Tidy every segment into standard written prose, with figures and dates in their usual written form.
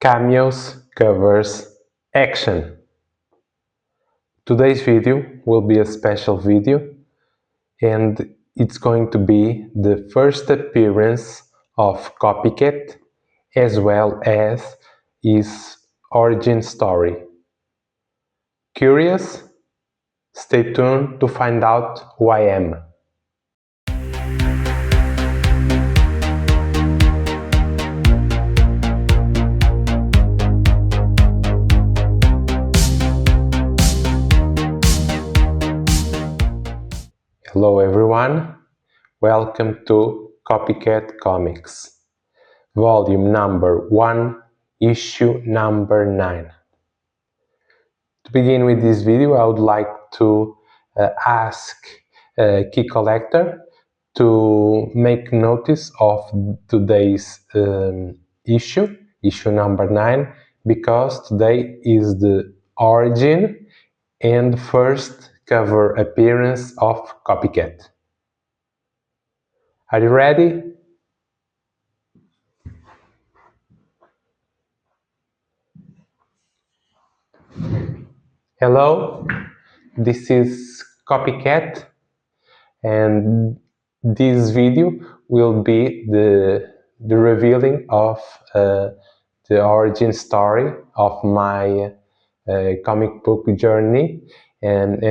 Cameos covers action. Today's video will be a special video, and it's going to be the first appearance of Copycat as well as his origin story. Curious? Stay tuned to find out who I am. Hello everyone, welcome to Copycat Comics, volume number 1, issue number 9. To begin with this video, I would like to ask Key Collector to make notice of today's issue number 9, because today is the origin and first cover appearance of Copycat. Are you ready? Hello, this is Copycat, and this video will be the revealing of the origin story of my comic book journey, and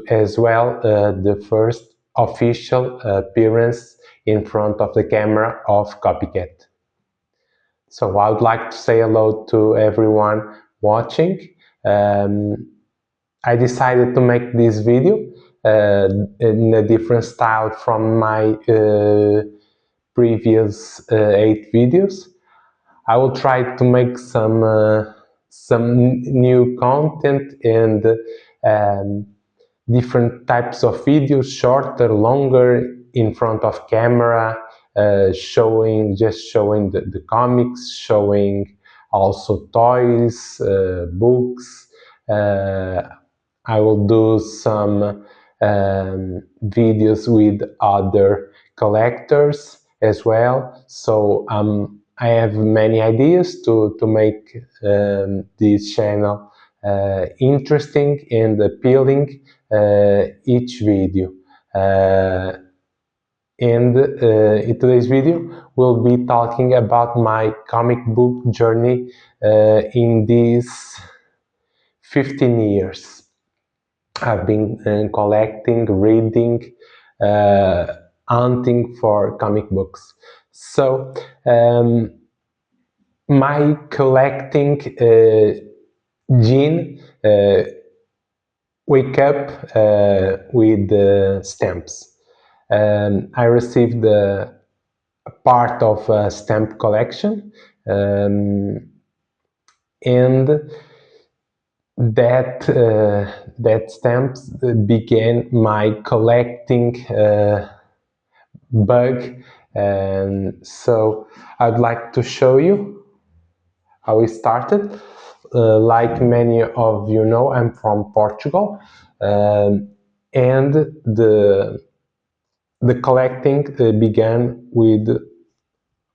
as well the first official appearance in front of the camera of Copycat. So I would like to say hello to everyone watching. I decided to make this video in a different style from my previous 8 videos. I will try to make some new content and different types of videos, shorter, longer, in front of camera, showing the comics, showing also toys, books. I will do some videos with other collectors as well. So I have many ideas to make this channel interesting and appealing each video. In today's video, we'll be talking about my comic book journey in these 15 years. I've been collecting, reading, hunting for comic books. So my collecting gene wake up with stamps. I received a part of a stamp collection, and that stamps began my collecting bug, and so I'd like to show you how it started. Like many of you know, I'm from Portugal, and the collecting began with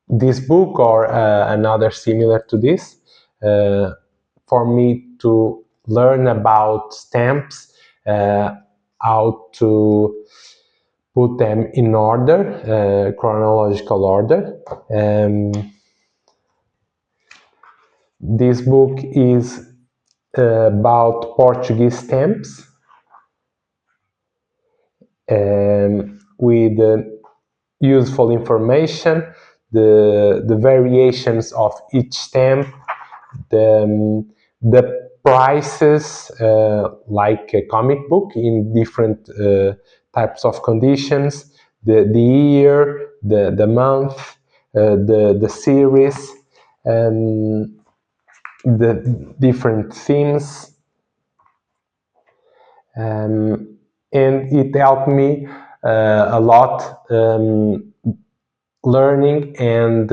this book or another similar to this, for me to learn about stamps, how to put them in order, chronological order. This book is about Portuguese stamps, with useful information, the variations of each stamp, the prices, like a comic book in different types of conditions, the year, the month, the series, the different themes, and it helped me a lot learning and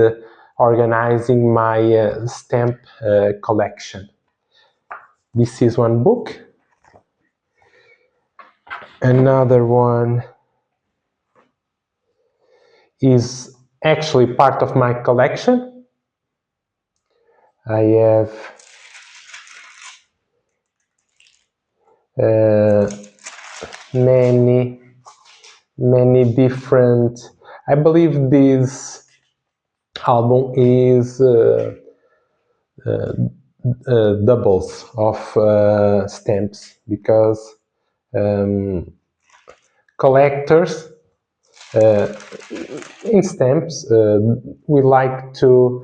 organizing my stamp collection. This is one book. Another one is actually part of my collection. I have many different. I believe this album is doubles of stamps, because collectors in stamps we like to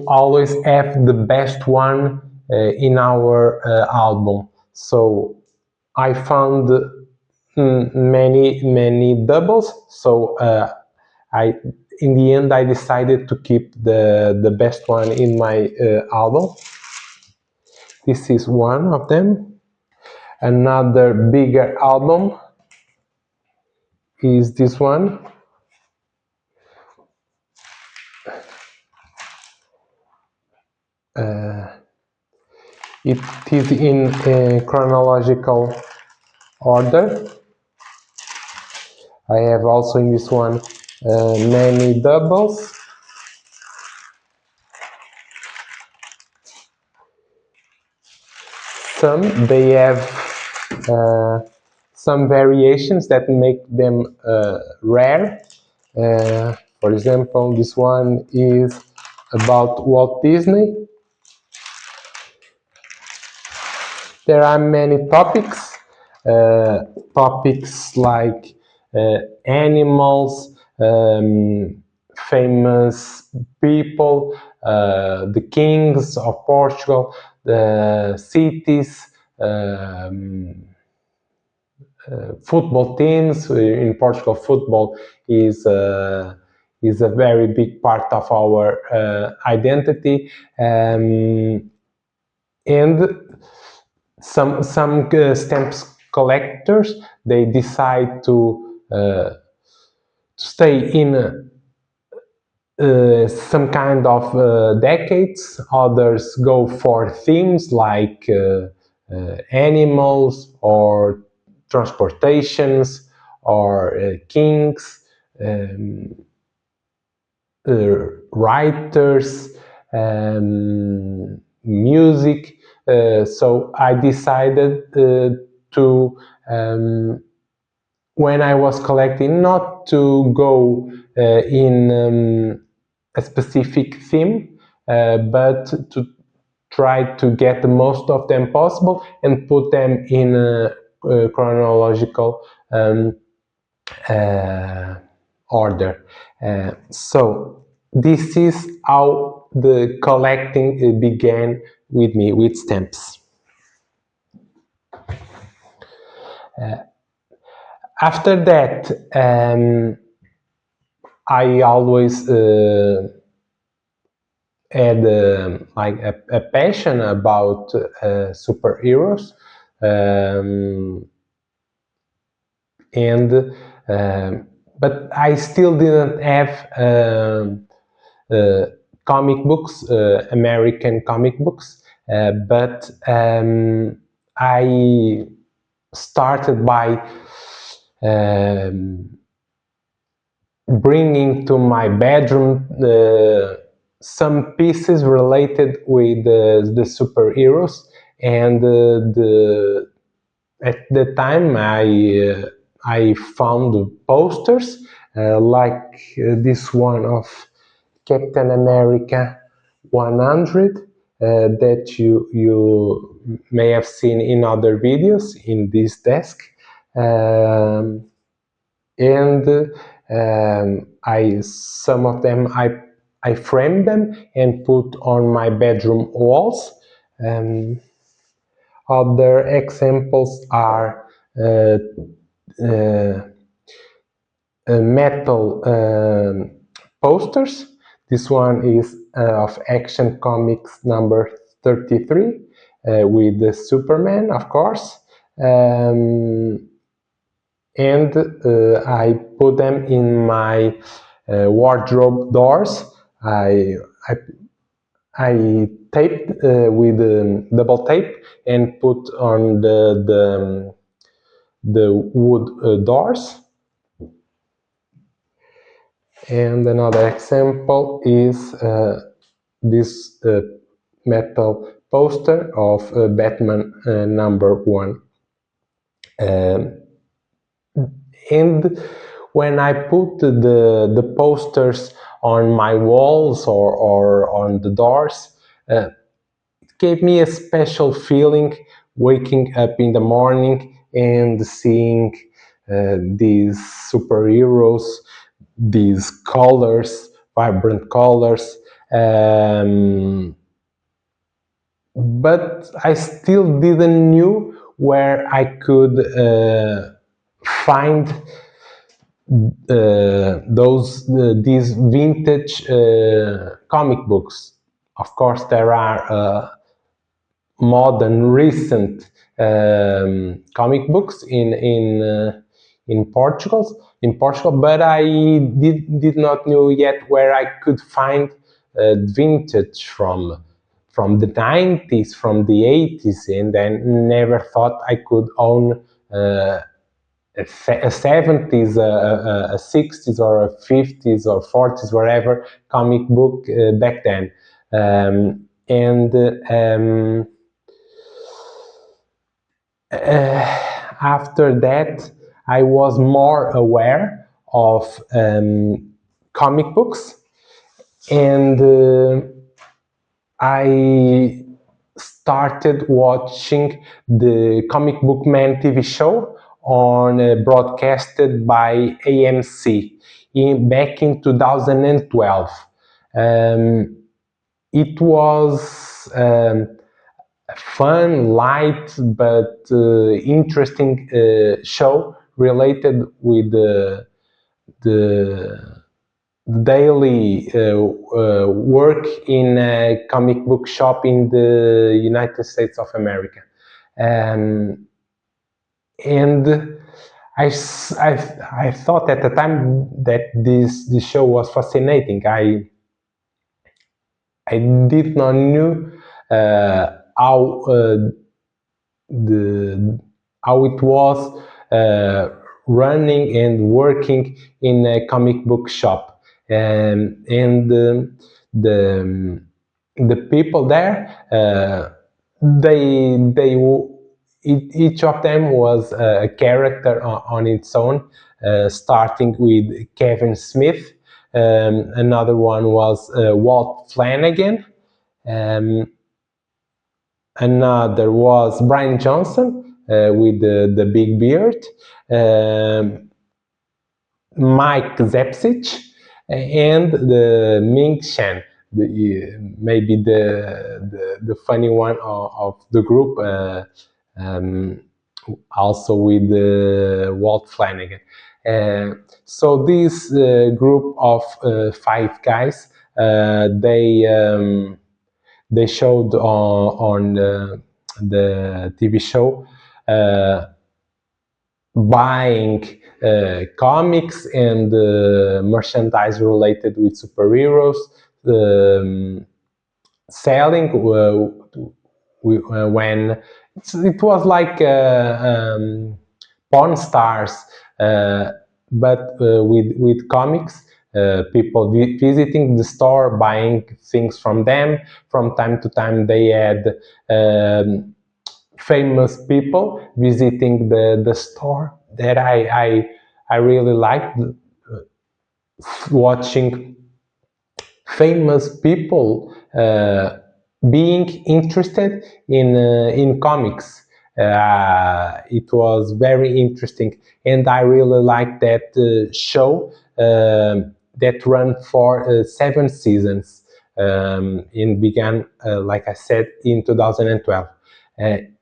always have the best one in our album. So I found many doubles. So I in the end I decided to keep the best one in my album. This is one of them. Another bigger album is this one. It is in chronological order. I have also in this one many doubles. Some they have some variations that make them rare. For example, this one is about Walt Disney. There are many topics, topics like animals, famous people, the kings of Portugal, the cities, football teams. In Portugal, football is a very big part of our identity, and some stamps collectors, they decide to stay in some kind of decades. Others go for themes like animals or transportations or kings, writers, music. So I decided to, when I was collecting, not to go in a specific theme, but to try to get the most of them possible and put them in a chronological order. So this is how the collecting began with me, with stamps. After that, I always had like a passion about superheroes, and but I still didn't have comic books, American comic books, but I started by bringing to my bedroom some pieces related with the superheroes, and at the time I found posters like this one of Captain America 100 that you may have seen in other videos in this desk. And some of them I framed them and put on my bedroom walls. Other examples are metal posters. This one is of Action Comics number 33 with the Superman, of course. And I put them in my wardrobe doors. I taped with double tape and put on the wood doors. And another example is this metal poster of Batman #1. And when I put the posters on my walls or on the doors, it gave me a special feeling waking up in the morning and seeing these superheroes, these colors, vibrant colors. But I still didn't knew where I could find these vintage comic books. Of course, there are modern, recent comic books in Portugal, but I did not know yet where I could find vintage from the 90s, from the 80s, and I never thought I could own a 70s, a 60s, or a 50s or 40s, wherever comic book back then. And after that, I was more aware of comic books, and I started watching the Comic Book Man TV show broadcasted by AMC back in 2012. It was fun, light, but interesting show related with the daily work in a comic book shop in the United States of America. And I thought at the time that this show was fascinating. I did not know how how it was running and working in a comic book shop, and the people there, each of them was a character on its own, starting with Kevin Smith. Another one was Walt Flanagan. Another was Brian Johnson with the big beard. Mike Zepsich, and the Ming Shan, maybe the funny one of the group, also with Walt Flanagan. So this group of 5 guys, they showed on the TV show buying comics and merchandise related with superheroes, selling when it was like Pawn Stars, but with comics. People visiting the store, buying things from them. From time to time, they had famous people visiting the store that I really liked, watching famous people being interested in comics. It was very interesting, and I really liked that show that ran for 7 seasons, and began, like I said, in 2012.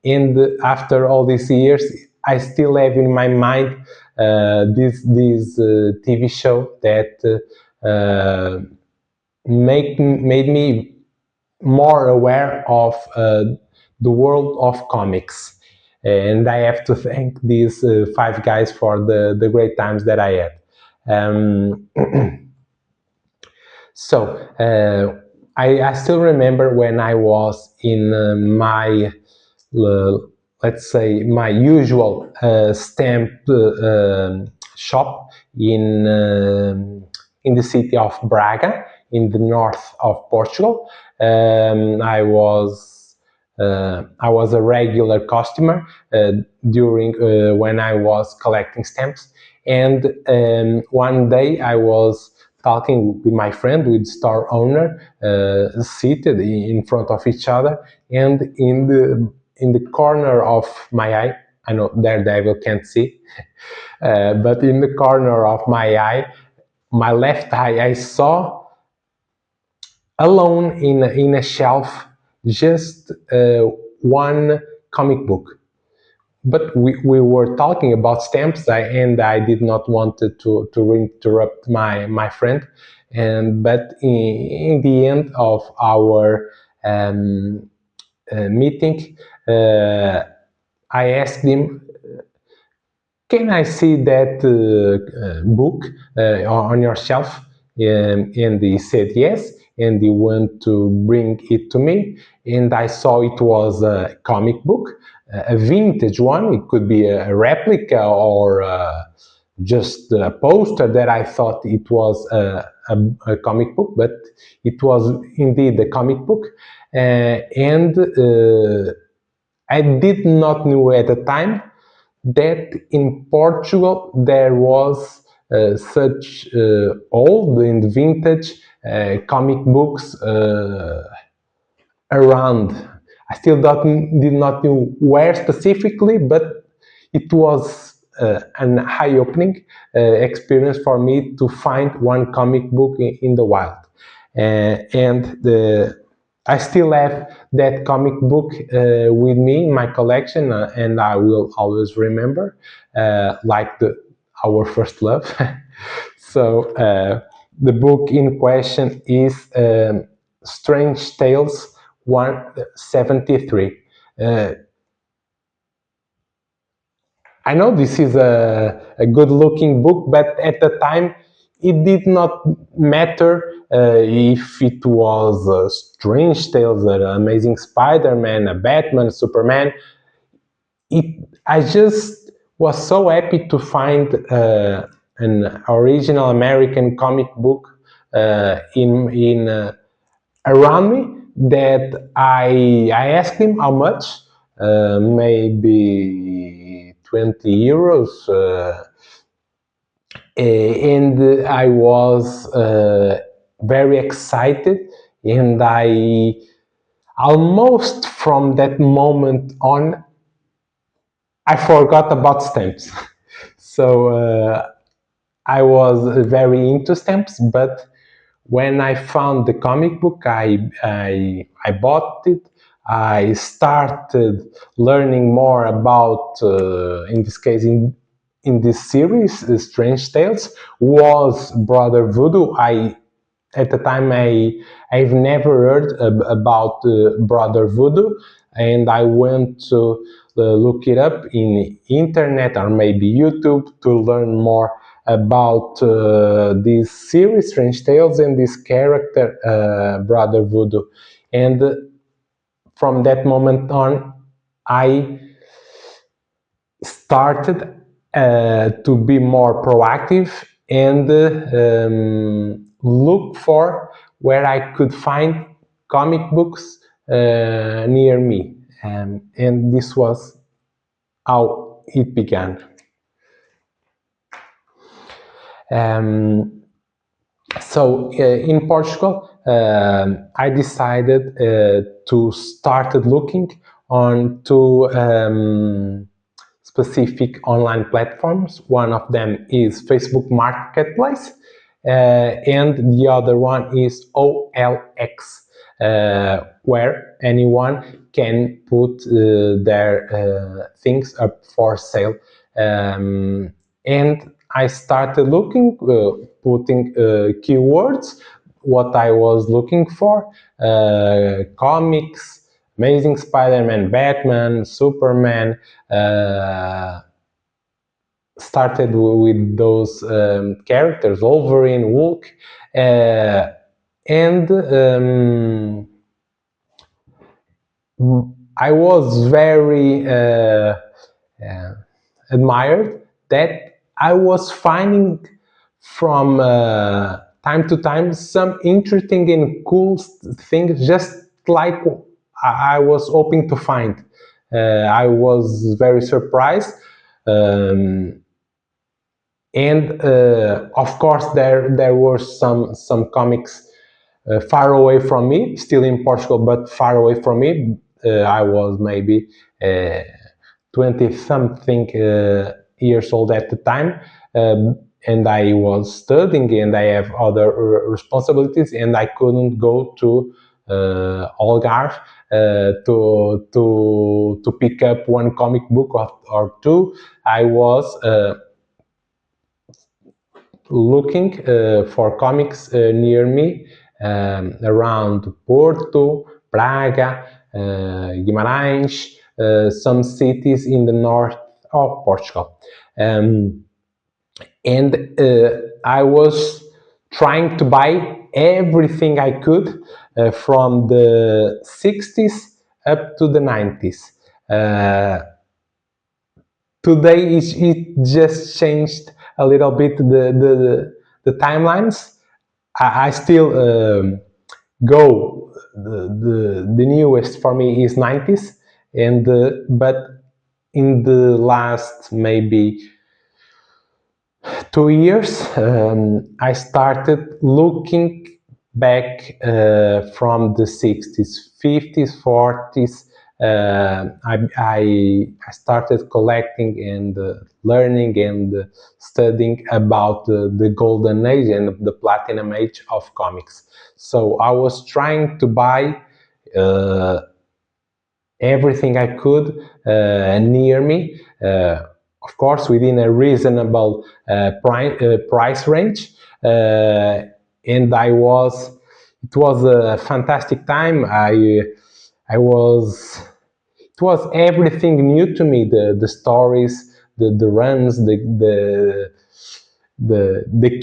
And after all these years, I still have in my mind this TV show that made me more aware of the world of comics. And I have to thank these 5 guys for the great times that I had. So I still remember when I was in my, let's say, my usual stamp shop in the city of Braga, in the north of Portugal. I was a regular customer during when I was collecting stamps, and one day I was talking with my friend, with store owner, seated in front of each other, and in the corner of my eye, I know Daredevil can't see, but in the corner of my eye, my left eye, I saw alone in a shelf just one comic book. But we were talking about stamps, and I did not want to interrupt my friend. But in the end of our meeting, I asked him, can I see that book on your shelf? And he said yes, and he went to bring it to me, and I saw it was a comic book, a vintage one. It could be a replica or just a poster that I thought it was a comic book, but it was indeed a comic book. And I did not know at the time that in Portugal there was such old and vintage comic books around. I still did not know where specifically, but it was an eye-opening experience for me to find one comic book in the wild. I still have that comic book with me in my collection, and I will always remember, like our first love. So the book in question is Strange Tales 173. I know this is a good looking book, but at the time it did not matter if it was Strange Tales, an Amazing Spider-Man, a Batman, Superman. I just was so happy to find an original American comic book in around me, that I asked him how much, maybe 20 euros, and I was very excited, and I almost from that moment on I forgot about stamps. So I was very into stamps, but when I found the comic book, I bought it. I started learning more about, in this case, in this series, Strange Tales, was Brother Voodoo. At the time I've never heard about Brother Voodoo, and I went to look it up in internet or maybe YouTube to learn more about this series, Strange Tales, and this character, Brother Voodoo. And from that moment on, I started to be more proactive and look for where I could find comic books near me. And this was how it began. So in Portugal, I decided to start looking on two specific online platforms. One of them is Facebook Marketplace, and the other one is OLX, where anyone can put their things up for sale. And I started looking, putting keywords, what I was looking for, comics, Amazing Spider-Man, Batman, Superman. Started with those characters, Wolverine, Hulk, and I was very admired that I was finding from time to time some interesting and cool things, just like I was hoping to find. I was very surprised. Um, and of course there were some comics far away from me, still in Portugal, but far away from me. I was maybe 20 something years old at the time, and I was studying and I have other responsibilities, and I couldn't go to Algarve to pick up one comic book or two. I was looking for comics near me, around Porto, Braga, Guimarães, some cities in the north of Portugal. And I was trying to buy everything I could from the 60s up to the 90s. Today it just changed a little bit the timelines. I still go the newest for me is 90s, and but in the last maybe 2 years, I started looking back from the 60s, 50s, 40s. I started collecting and learning and studying about the golden age and the platinum age of comics. So I was trying to buy everything I could near me, of course within a reasonable price range, and it was a fantastic time. I was It was everything new to me, the stories, the runs, the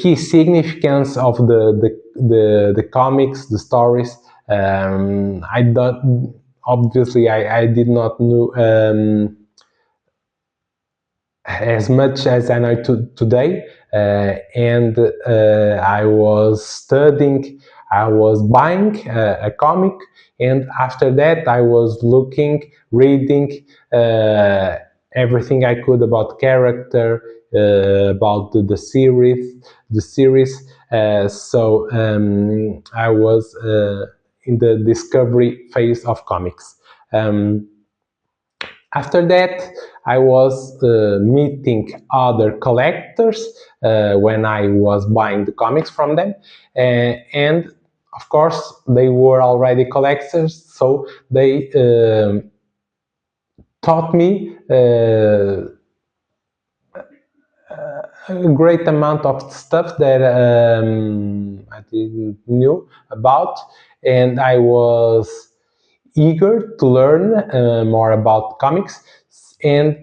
key significance of the comics, the stories. I don't Obviously I did not know as much as I know today, and I was studying, I was buying a comic, and after that I was looking, reading everything I could about character, about the series. I was in the discovery phase of comics. After that, I was meeting other collectors when I was buying the comics from them, and of course they were already collectors, so they taught me a great amount of stuff that I didn't knew about, and I was eager to learn more about comics. And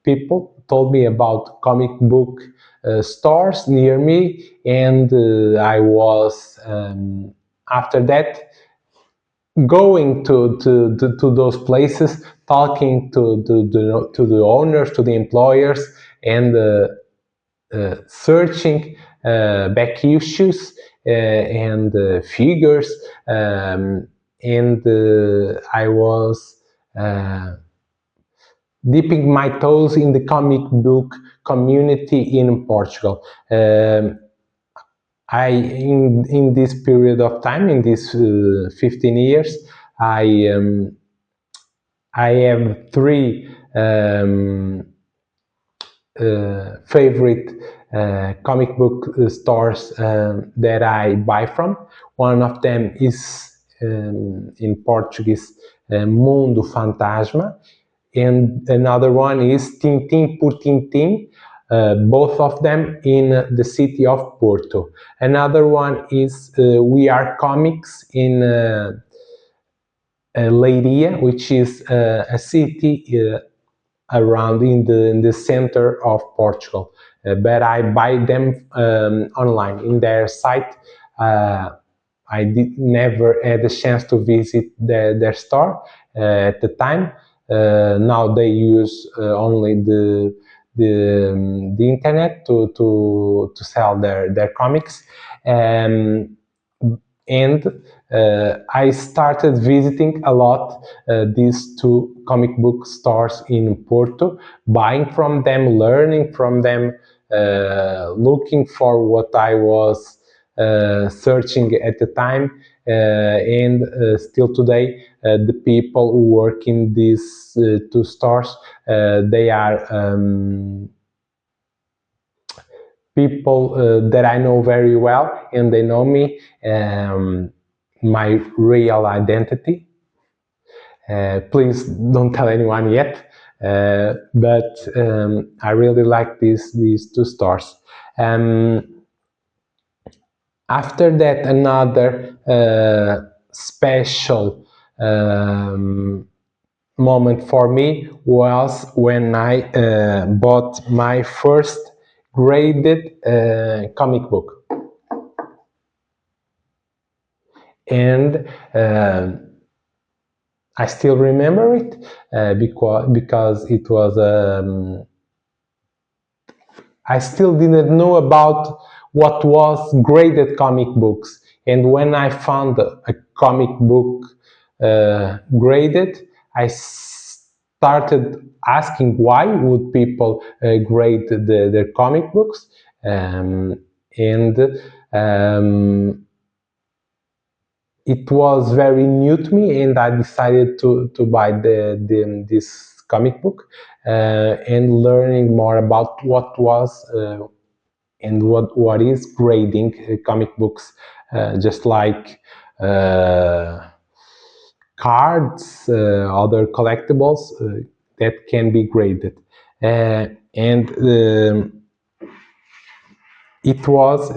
people told me about comic book stores near me, and I was after that going to those places, talking to the owners, to the employers, and searching back issues and figures, and I was dipping my toes in the comic book community in Portugal. In this period of time, in these 15 years, I have three favorite comic book stores that I buy from. One of them is in Portuguese Mundo Fantasma, and another one is Tintim por Tintim, both of them in the city of Porto. Another one is We Are Comics in Leiria, which is a city around in the center of Portugal, but I buy them online in their site. I never had a chance to visit their store at the time. Now they use only the internet to sell their comics. And I started visiting a lot these two comic book stores in Porto, buying from them, learning from them, looking for what I was searching at the time. And still today, the people who work in these two stores, they are people that I know very well, and they know me, my real identity. Please don't tell anyone yet, but I really like these two stores. After that, another special moment for me was when I bought my first graded comic book. And I still remember it because it was I still didn't know about what was graded comic books, and when I found a comic book graded, I started asking why would people grade their comic books, and it was very new to me, and I decided to buy this comic book, and learning more about what was and what is grading comic books, just like cards, other collectibles that can be graded, and it was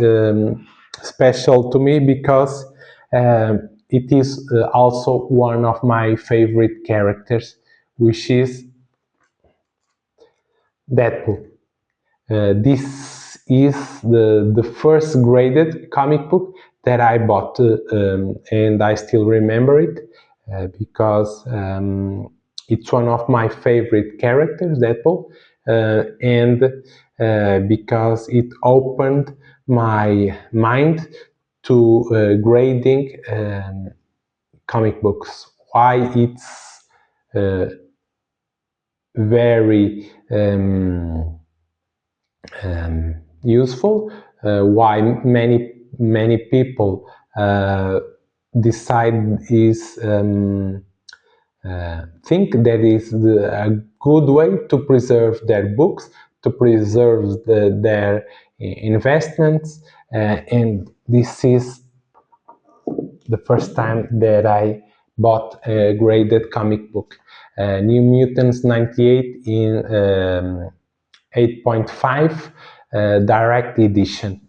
special to me because it is also one of my favorite characters, which is Deadpool. This is the first graded comic book that I bought, and I still remember it because it's one of my favorite characters, Deadpool, and because it opened my mind to grading comic books. Why it's very useful, why many people decide is think that is a good way to preserve their books, to preserve their investments, and this is the first time that I bought a graded comic book, New Mutants 98 in 8.5 direct edition.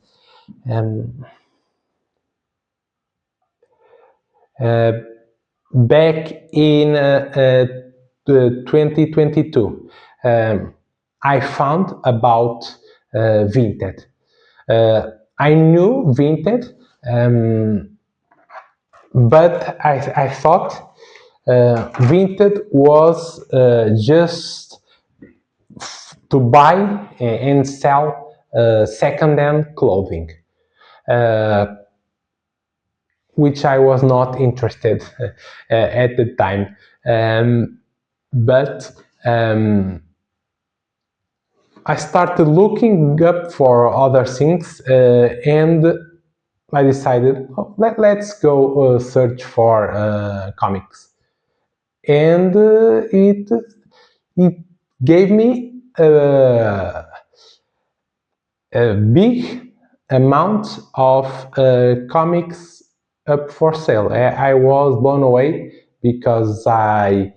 Back in 2022, I found about Vinted. I knew Vinted, but I thought Vinted was just to buy and sell second-hand clothing, which I was not interested at the time. But I started looking up for other things, and I decided, oh, let's go search for comics. And it gave me a big amount of comics up for sale. I was blown away because I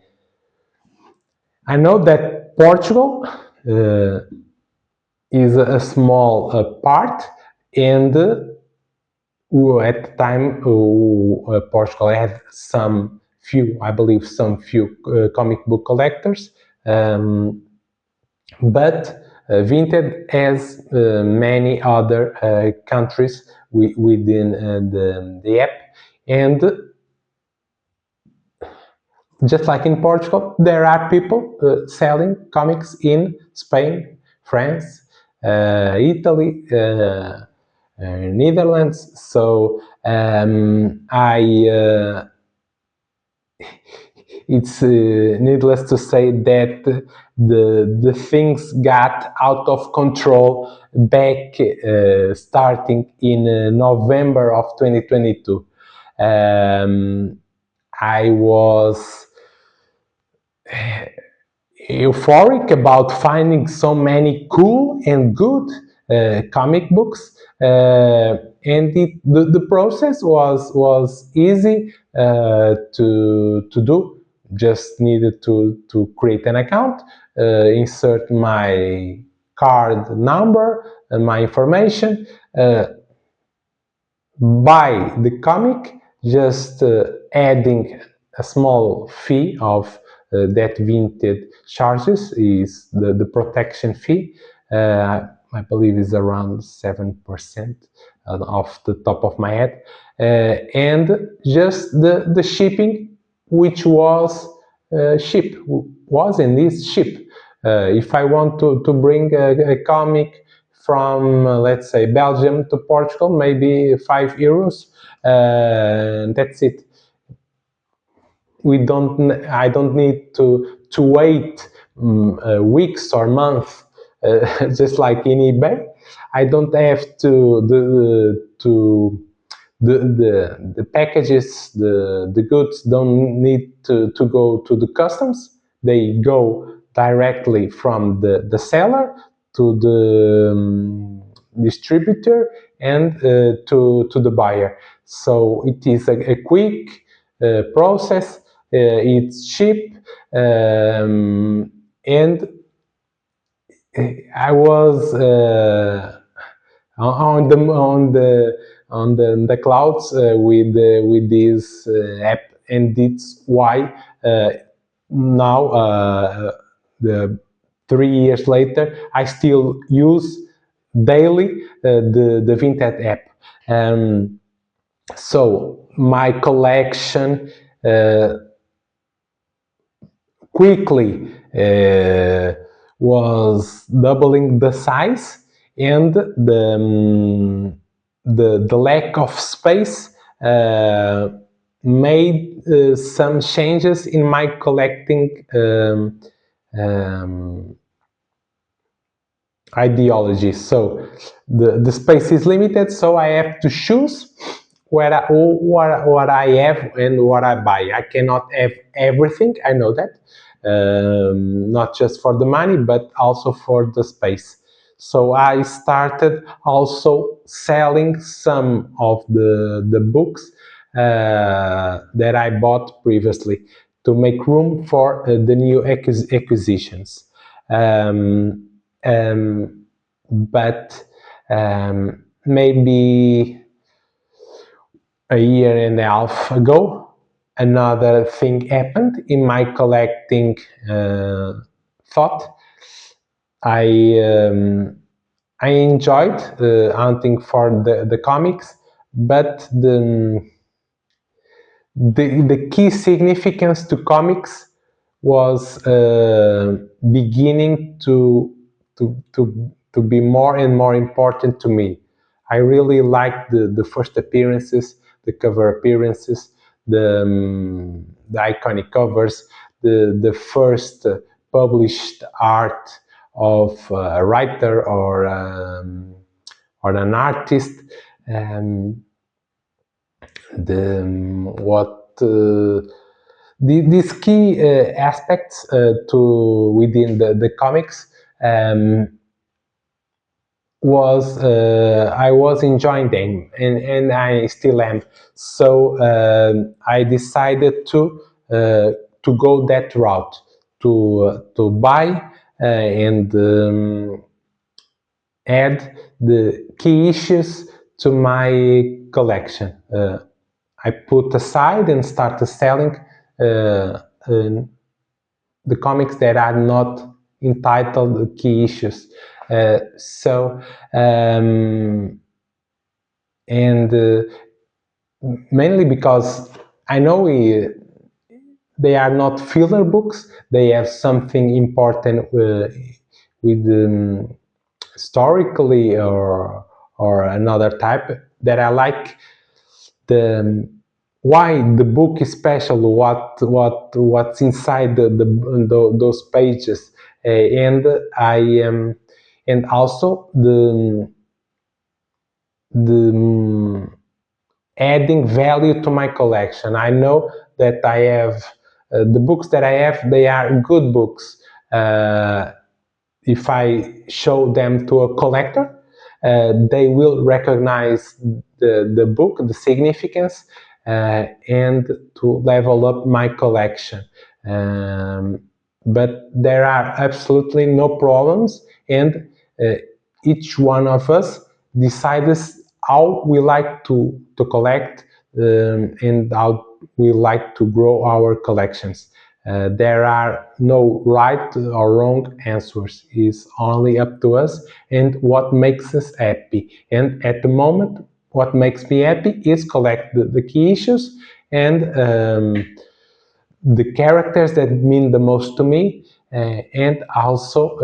know that Portugal is a small part, and at the time Portugal had some few comic book collectors, but Vinted has many other countries within the app, and just like in Portugal, there are people selling comics in Spain, France, Italy, Netherlands. So it's needless to say that the things got out of control back starting in November of 2022. I was euphoric about finding so many cool and good comic books, and the process was easy to do. Just needed to create an account, insert my card number and my information, buy the comic, just adding a small fee of that Vinted charges is the protection fee. I believe is around 7% off the top of my head, and just the shipping, which was was and is ship. If I want to bring a comic from let's say Belgium to Portugal, maybe €5. That's it. I don't need to wait weeks or months, just like in eBay. I don't have the packages, the goods don't need to go to the customs. They go directly from the seller to the distributor and to the buyer. So it is a quick process. It's cheap, and I was on the clouds with this app, and it's why now the 3 years later I still use daily the Vinted app. So my collection quickly was doubling the size, and the lack of space made some changes in my collecting ideology. So the space is limited, so I have to choose what I have and what I buy. I cannot have everything, I know that, not just for the money but also for the space. So I started also selling some of the books that I bought previously to make room for the new acquisitions. But maybe a year and a half ago, another thing happened in my collecting thought. I enjoyed hunting for the comics, but the key significance to comics was beginning to be more and more important to me. I really liked the first appearances, the cover appearances, the iconic covers, the first published art of a writer or an artist. These key aspects to within the comics I was enjoying them, and I still am. So I decided to go that route, to buy and add the key issues to my collection. I put aside and started selling the comics that are not entitled key issues. Mainly because I know they are not filler books. They have something important with historically or another type, that I like the why the book is special, what's inside those pages, and I and also the adding value to my collection. I know that I have the books that I have, they are good books. If I show them to a collector, they will recognize the book, the significance, and to level up my collection. Um, but there are absolutely no problems, and uh, each one of us decides how we like to collect, and how we like to grow our collections. There are no right or wrong answers. It's only up to us and what makes us happy. And at the moment, what makes me happy is collect the key issues and the characters that mean the most to me, and also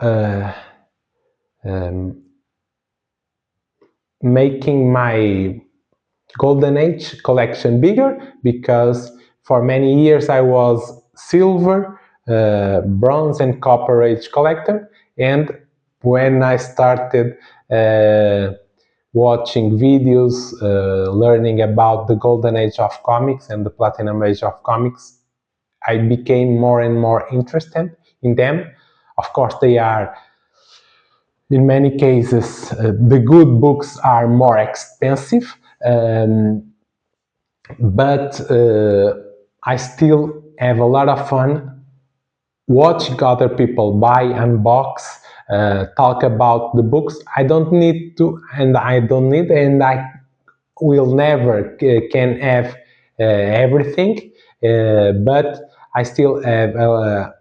uh, um, making my Golden Age collection bigger, because for many years I was silver, bronze, and copper age collector. And when I started watching videos, learning about the Golden Age of comics and the Platinum Age of comics, I became more and more interested in them. Of course, they are, in many cases, the good books are more expensive, but I still have a lot of fun watching other people buy, unbox, talk about the books. I don't need to, and I don't need, and I will never can have everything, but I still have a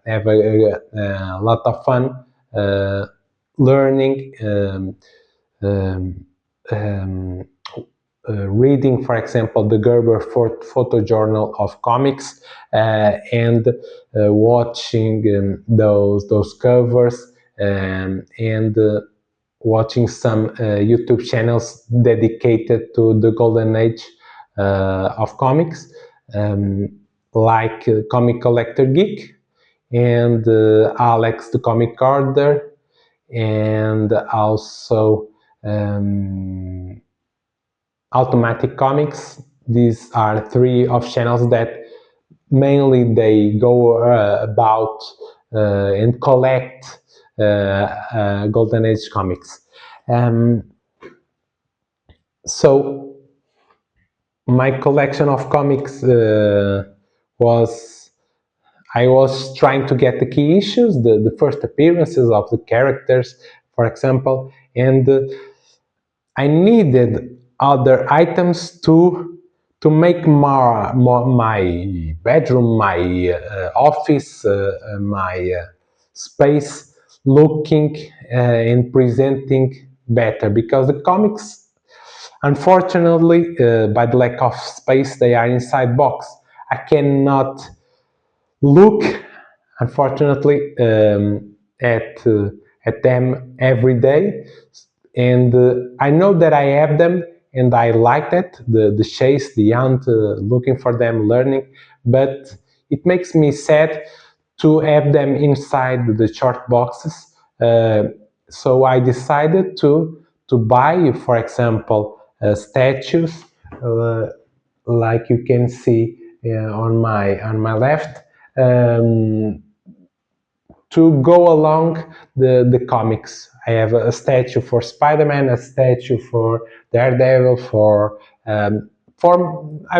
lot of fun learning, um, um, reading, for example, the Gerber Photojournal of Comics, and watching those covers, and watching some YouTube channels dedicated to the Golden Age of comics, um, like Comic Collector Geek and Alex the Comic Carder, and also Automatic Comics. These are three of channels that mainly they go about and collect Golden Age comics. Um, so my collection of comics was, I was trying to get the key issues, the first appearances of the characters, for example, and I needed other items to make my bedroom, my office, my space looking and presenting better, because the comics, unfortunately, by the lack of space, they are inside box. I cannot look, unfortunately, at them every day, and I know that I have them, and I like that, the chase, the hunt, looking for them, learning, but it makes me sad to have them inside the short boxes. So I decided to buy, for example, statues, uh, like you can see on my left, um, to go along the comics. I have a statue for Spider-Man, a statue for Daredevil, for I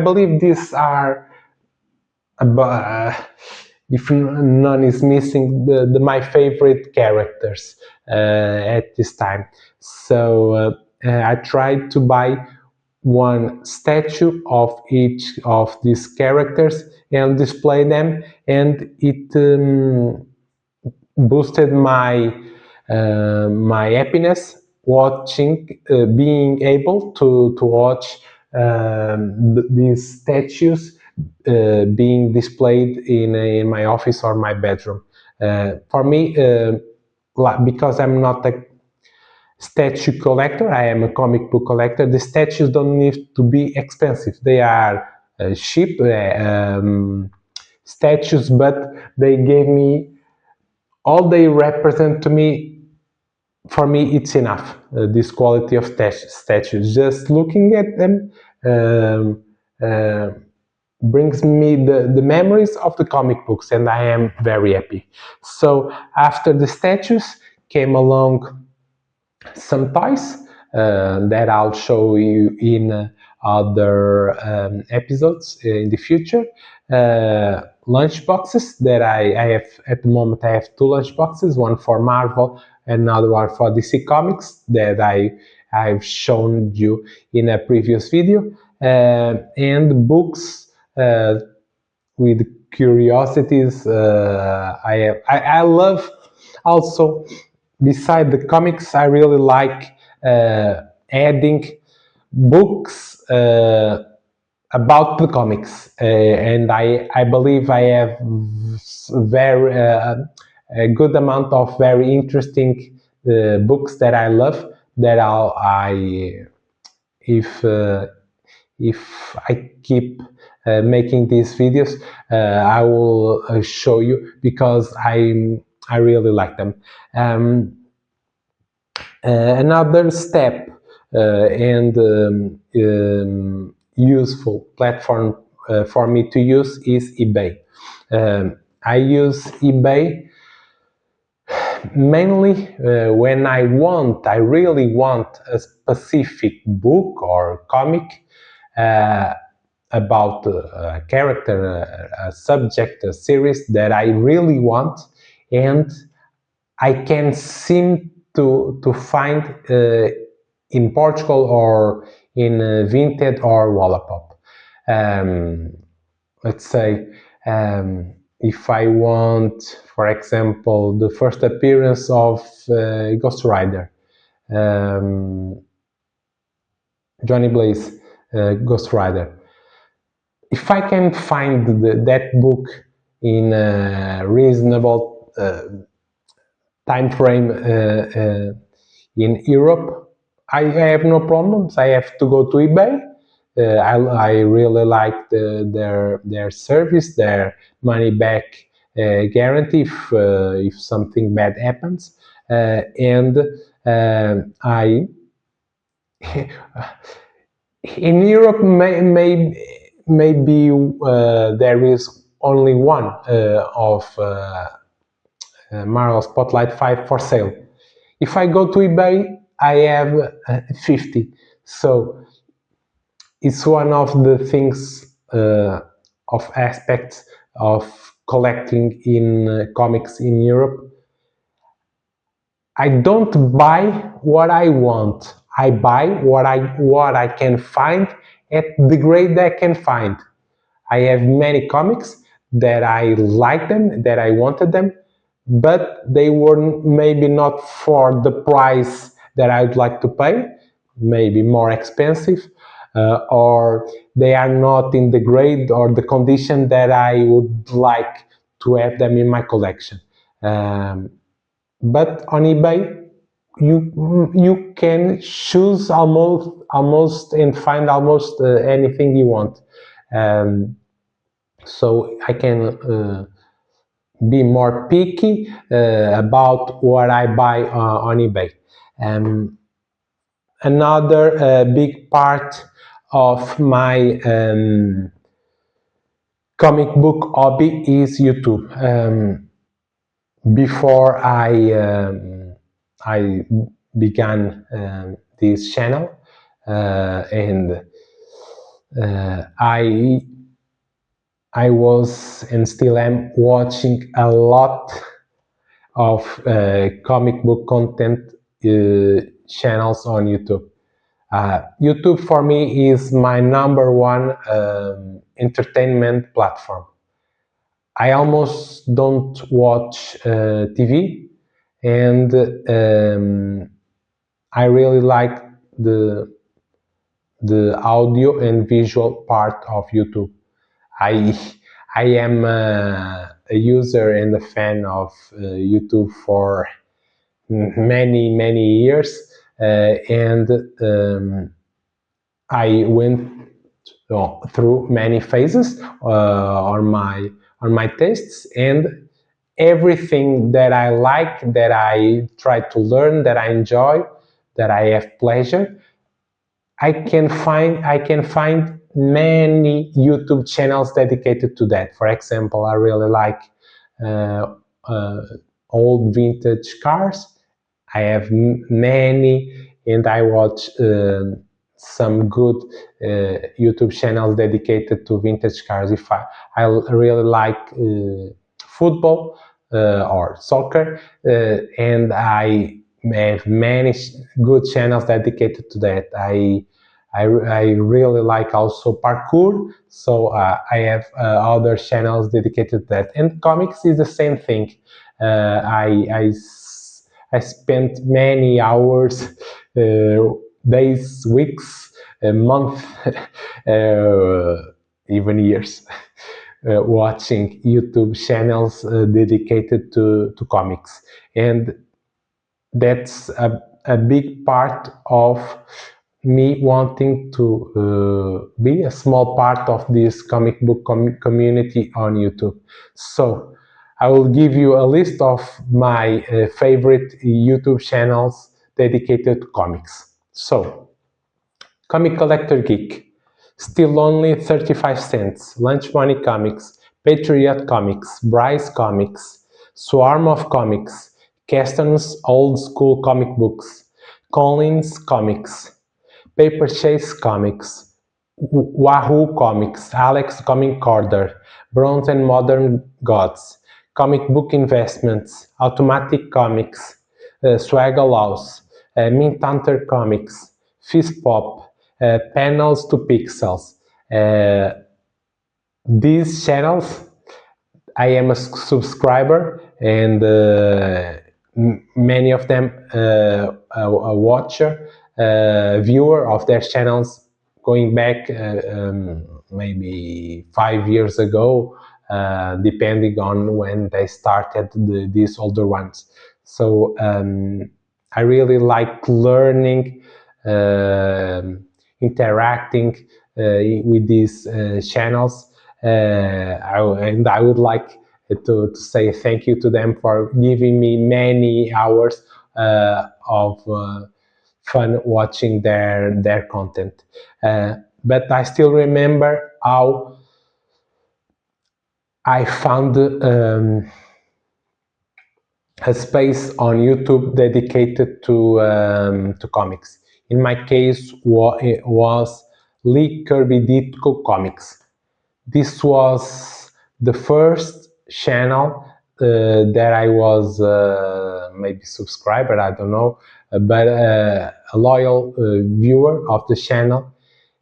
believe these are, if none is missing, my favorite characters at this time. So I tried to buy one statue of each of these characters and display them, and it boosted my happiness watching, being able to watch these statues being displayed in my office or my bedroom. For me, because I'm not a statue collector, I am a comic book collector. The statues don't need to be expensive. They are cheap statues, but they gave me all they represent to me. For me, it's enough. This quality of statues, just looking at them um, uh, brings me the memories of the comic books, and I am very happy. So after the statues came along some toys that I'll show you in other episodes in the future. Lunch boxes that I have at the moment. I have two lunch boxes, one for Marvel and another one for DC Comics that I've shown you in a previous video, and books with curiosities. I love also, beside the comics, I really like adding books about the comics, and I believe I have very a good amount of very interesting books that I love, that if uh, if I keep making these videos, I will show you, because I really like them. Another step and useful platform for me to use is eBay. I use eBay mainly when I really want a specific book or comic uh, about a character, a subject, a series that I really want, and I can seem to find in Portugal or in Vinted or Wallapop. Um, let's say if I want, for example, the first appearance of Ghost Rider, um, Johnny Blaze, Ghost Rider. If I can find that book in a reasonable time frame in Europe, I have no problems. I have to go to eBay. I really like their service, their money back guarantee if something bad happens, and I in Europe maybe there is only one of Marvel Spotlight 5 for sale. If I go to eBay, I have 50. So it's one of the things of aspects of collecting in comics in Europe. I don't buy what I want. I buy what I can find at the grade I can find. I have many comics that I like them, that I wanted them, but they were maybe not for the price that I would like to pay, maybe more expensive, or they are not in the grade or the condition that I would like to have them in my collection. But on eBay, you can choose almost and find almost anything you want. So I can be more picky about what I buy on eBay. Another big part of my comic book hobby is YouTube. Before I began this channel, and I was and still am watching a lot of comic book content channels on YouTube. YouTube for me is my number one entertainment platform. I almost don't watch TV, and I really like the audio and visual part of YouTube. I I am a user and a fan of YouTube for many years, and I went through many phases on my tastes, and everything that I like, that I try to learn, that I enjoy, that I have pleasure, I can find many YouTube channels dedicated to that. For example, I really like uh, uh, old vintage cars. I have many, and I watch some good YouTube channels dedicated to vintage cars. If I really like football or soccer, and I have many good channels dedicated to that. I really like also parkour, so I have other channels dedicated to that. And comics is the same thing. I spent many hours, days, weeks, a month, even years, watching YouTube channels dedicated to comics. And that's a big part of me wanting to be a small part of this comic book community on YouTube. So I will give you a list of my favorite YouTube channels dedicated to comics. So, Comic Collector Geek, Still Only 35 Cents, Lunch Money Comics, Patriot Comics, Bryce Comics, Swarm of Comics, Keston's Old School Comic Books, Collins Comics, Paper Chase Comics, Wahoo Comics, Alex Comic Corder, Bronze and Modern Gods, Comic Book Investments, Automatic Comics, Swaggle House, Mint Hunter Comics, Fist Pop, Panels to Pixels. These channels, I am a subscriber, and many of them a watcher, viewer of their channels, going back maybe 5 years ago, depending on when they started these older ones. So I really like learning, interacting with these channels. And I would like to say thank you to them for giving me many hours of fun watching their content. But I still remember how I found a space on YouTube dedicated to comics. In my case, it was Lee Kirby Ditko Comics. This was the first channel that I was maybe subscriber, I don't know, but a loyal viewer of the channel.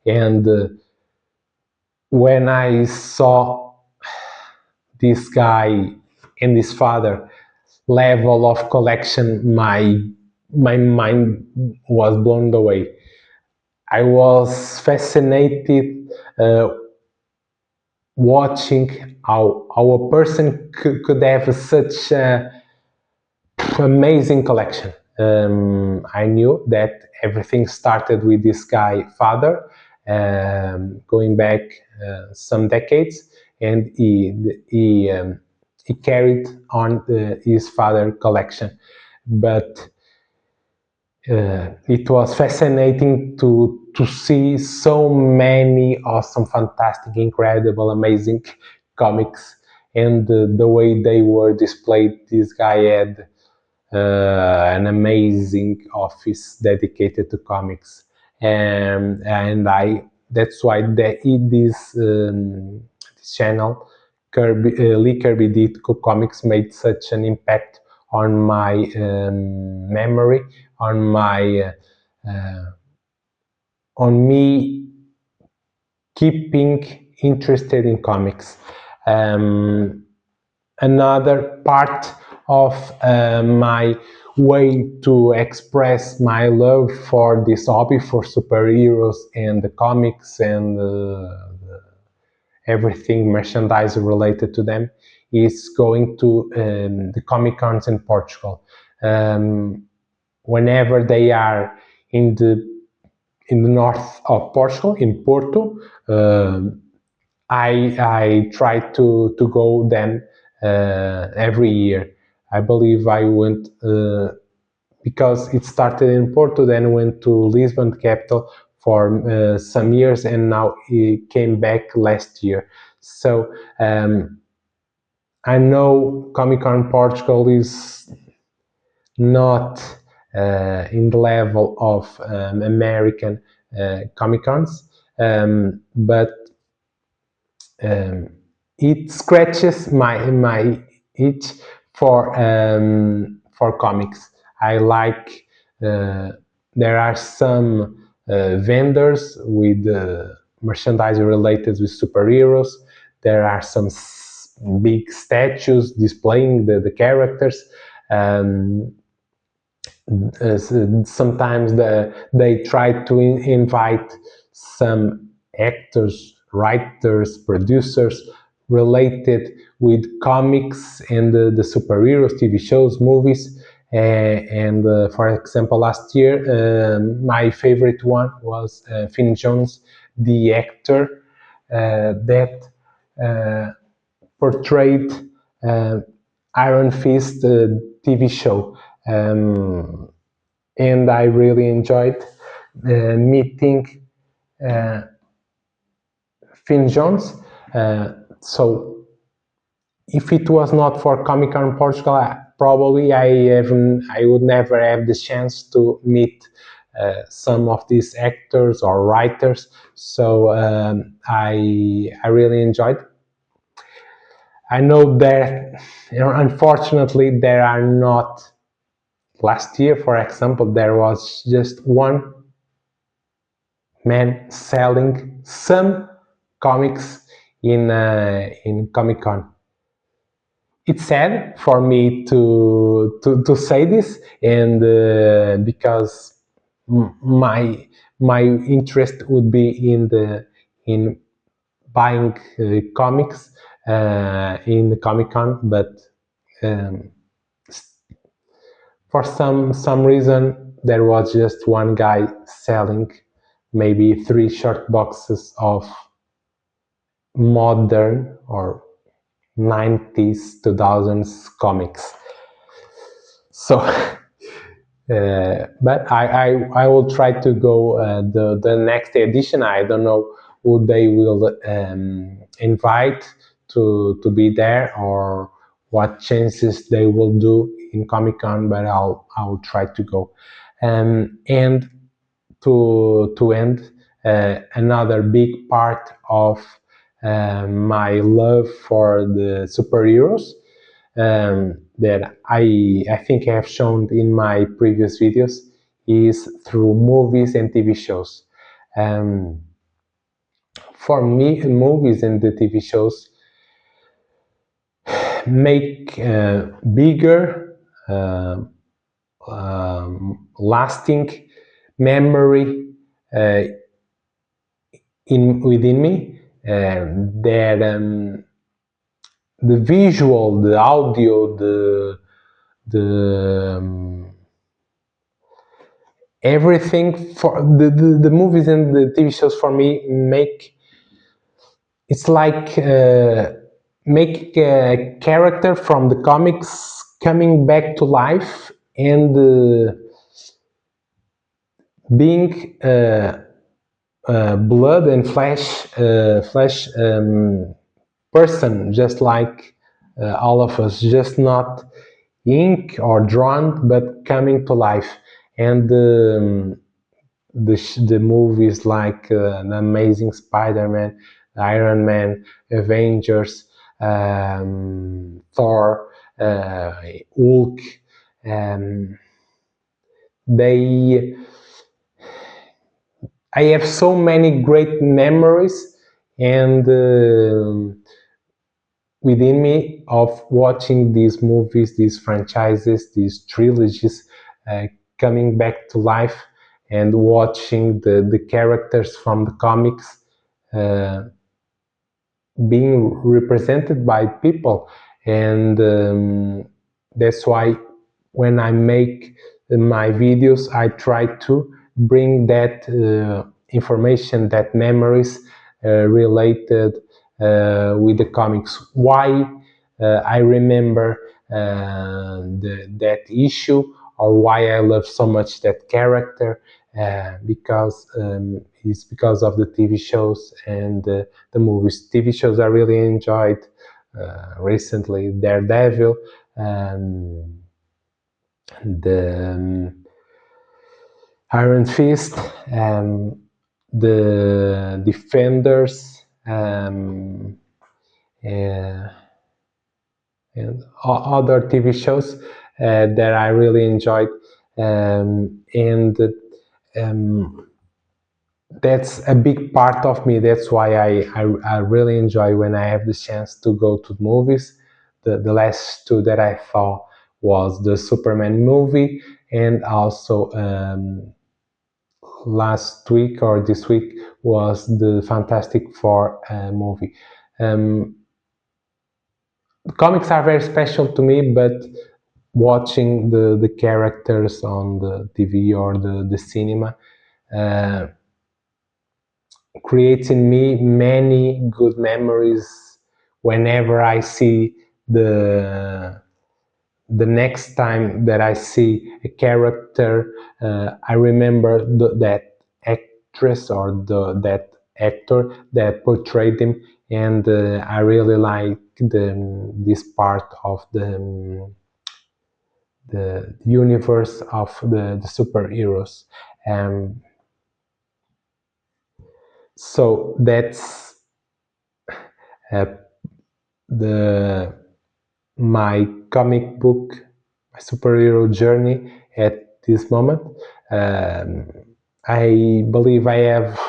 And when I saw this guy and his father level of collection, my mind was blown away. I was fascinated watching how a person could have such an amazing collection. I knew that everything started with this guy father, going back some decades, and he carried on his father collection. But it was fascinating to see so many awesome, fantastic, incredible, amazing comics, and the way they were displayed. This guy had an amazing office dedicated to comics, and I that's why this channel, Lee Kirby Ditko Comics, made such an impact on my memory, on my on me keeping interested in comics. Another part of my way to express my love for this hobby, for superheroes and the comics and everything merchandise related to them, is going to the Comic Cons in Portugal. whenever they are in the north of Portugal, in Porto, I try to go then every year. I believe I went because it started in Porto, then went to Lisbon, the capital, for some years, and now it came back last year. So I know Comic-Con Portugal is not in the level of American Comic-Cons, but it scratches my itch for comics. I like there are some vendors with merchandise related with superheroes. There are some big statues displaying the characters. Sometimes they try to invite some actors, writers, producers related with comics and the superheroes, TV shows, movies. And for example, last year, my favorite one was Finn Jones, the actor that portrayed Iron Fist TV show. And I really enjoyed meeting Finn Jones. So if it was not for Comic-Con Portugal, probably I would never have the chance to meet some of these actors or writers. So I really enjoyed. I know that unfortunately there are not. Last year, for example, there was just one man selling some comics in Comic-Con. It's sad for me to say this, and because my interest would be in buying comics in the Comic-Con, but for some reason there was just one guy selling maybe 3 short boxes of modern or 90s 2000s comics. So but I will try to go the next edition. I don't know who they will invite to be there or what changes they will do in Comic-Con, but I'll try to go. And to end, another big part of my love for the superheroes that I think I have shown in my previous videos is through movies and TV shows. For me, movies and the TV shows make bigger, lasting memory within me. That the visual, the audio, the everything for the movies and the TV shows for me make it's like make a character from the comics coming back to life and being blood and flesh person, just like all of us, just not ink or drawn, but coming to life. And the movies like The Amazing Spider-Man, Iron Man, Avengers, Thor, Hulk, I have so many great memories and within me of watching these movies, these franchises, these trilogies coming back to life, and watching the characters from the comics being represented by people. And that's why when I make my videos, I try to bring that information, that memories related with the comics. Why I remember that issue, or why I love so much that character, because it's because of the TV shows and the movies. TV shows I really enjoyed recently: Daredevil, the Iron Fist, the Defenders, uh, and other TV shows that I really enjoyed, and that's a big part of me. That's why I really enjoy when I have the chance to go to movies. The last two that I saw was the Superman movie, and also last week or this week was the Fantastic Four movie. Comics are very special to me, but watching the characters on the TV or the cinema uh, creates in me many good memories. Whenever I see the next time that I see a character, I remember that actress or that actor that portrayed him, and I really like this part of the universe of the superheroes. So that's uh, the my comic book, my superhero journey at this moment. Um, I believe I have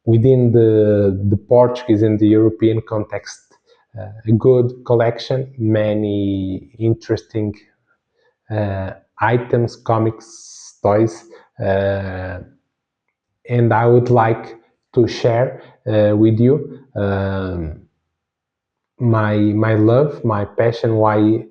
within the Portuguese and the European context a good collection, many interesting items, comics, toys, and I would like to share with you my love, my passion, why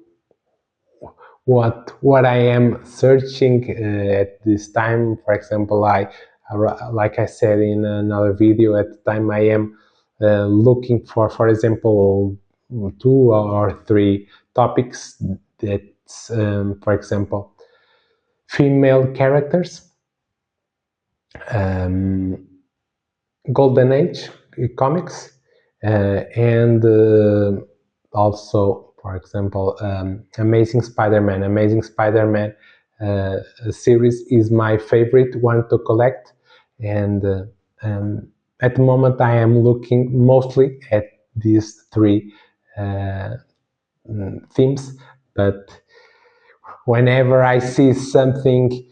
what I am searching at this time. For example, like I said in another video, at the time I am looking for example, two or three topics that, for example, female characters, um, golden age comics, and also, for example, Amazing Spider-Man series is my favorite one to collect, and at the moment I am looking mostly at these three uh, themes, but whenever I see something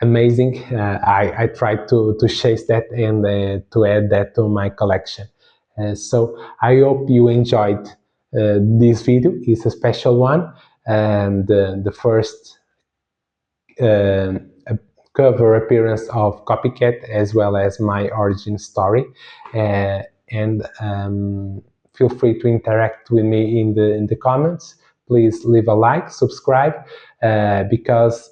amazing, I try to chase that and to add that to my collection. So I hope you enjoyed this video. It's a special one, and the first uh, cover appearance of Copycat, as well as my origin story. And feel free to interact with me in the comments. Please leave a like, subscribe, because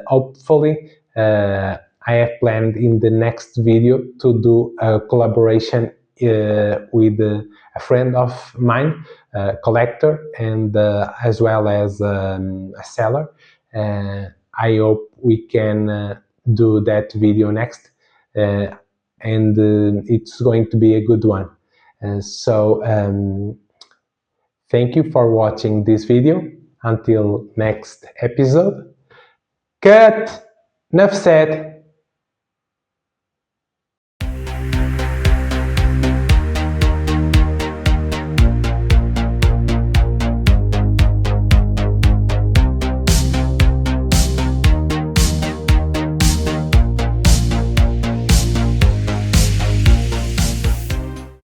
hopefully I have planned in the next video to do a collaboration with a friend of mine, a collector, and as well as a seller. I hope we can do that video next, and it's going to be a good one. Thank you for watching this video. Until next episode. Cut! Nuff said.